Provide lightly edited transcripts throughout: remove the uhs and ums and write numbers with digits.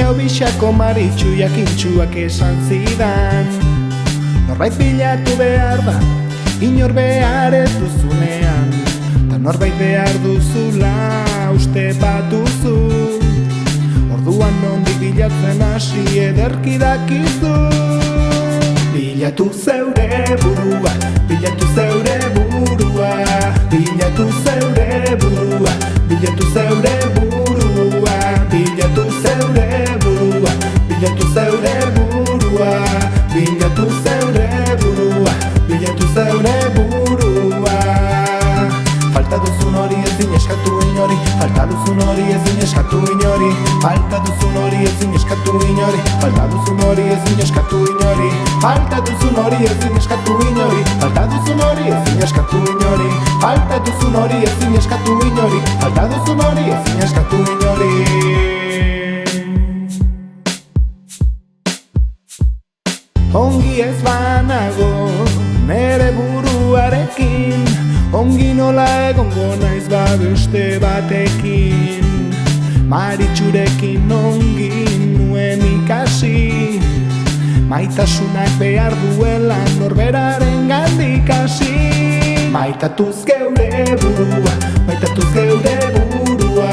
Gero bisako maritxu jakintxuak esan zidan, norbait bilatu behar da, inor behar ez duzunean, ta norbait behar duzula uste bat duzu. Orduan nondik bilatzen hasi ederki dakizu. Bilatu zeure burua, bilatu zeure burua, bilatu zeure burua, bilatu zeure burua, bilatu zeure burua, bilatu zeure burua, bilatu zeure burua, bilatu zeure burua. Falta duzun hori ezin eskatu inori, falta duzun hori ezin eskatu inori, falta duzun hori ezin eskatu inori, falta duzun hori ezin eskatu inori, falta duzun hori ezin eskatu inori, falta duzun hori ezin eskatu inori, falta duzun hori ezin eskatu inori, falta duzun hori ezin eskatu inori. Ongi ez banago nere buruarekin, ongi nola egongo naiz beste batekin. Maritxurekin ongi nuen ikasi, maitasunak behar duela norberaren gandik hasi. Maitatuz geure burua, maitatuz geure burua,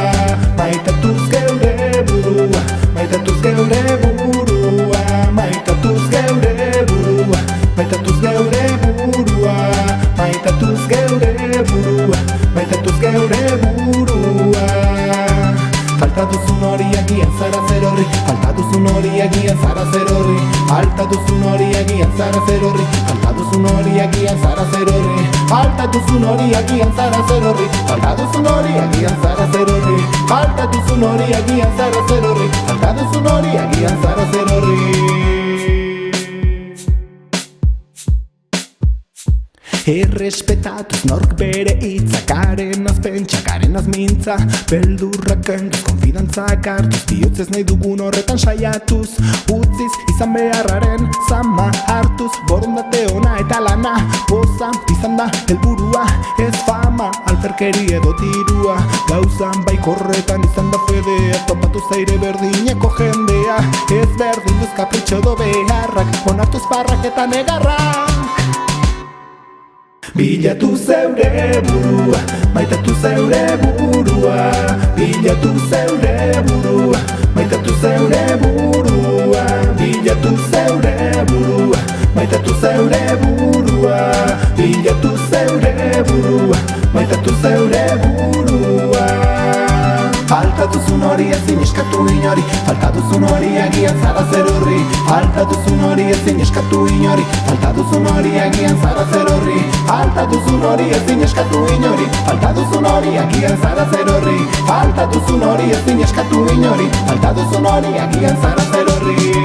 maitatuz geure burua, maitatuz geure burua, maitatuz geure burua, maitatuz geure burua, maitatuz geure burua, maitatuz geure burua. Falta duzun hori agian zara zer horri, falta duzun hori agian zara zer horri, falta duzun hori agian zara zer horri, falta duzun hori agian zara zer horri, falta duzun hori agian zara zer horri, falta duzun hori agian zara zer horri, falta duzun hori agian zara zer horri, falta duzun hori agian zara zer horri. Errespetatuz nork bere hitzak, arenaz pentsak, arenaz mintza, beldurrak kenduz, konfidantzak hartuz, bihotzez nahi dugun horretan saiatuz, utziz izan beharraren zama hartuz, borondate ona eta lana, poza izan da helburua, ez fama, alferkeri edo tirua, gauzan baikorretan izan da fedea, topatu zaire berdineko jendea, ez berdin duz kapritxo edo beharrak, onartuz parrak eta negarrak. Bilatu zeure burua, maitatu zeure burua, bilatu zeure burua, maitatu zeure burua, bilatu zeure burua, maitatu zeure burua, bilatu zeure burua, maitatu zeure burua. Falta duzun hori ezin eskatu inori, falta duzun hori agian zara zer horri, falta duzun hori ezin eskatu inori, falta duzun hori agian zara zer horri, falta duzun hori ezin eskatu inori, falta duzun hori agian zara zer horri, falta duzun hori ezin eskatu inori, falta duzun hori agian zara zer horri.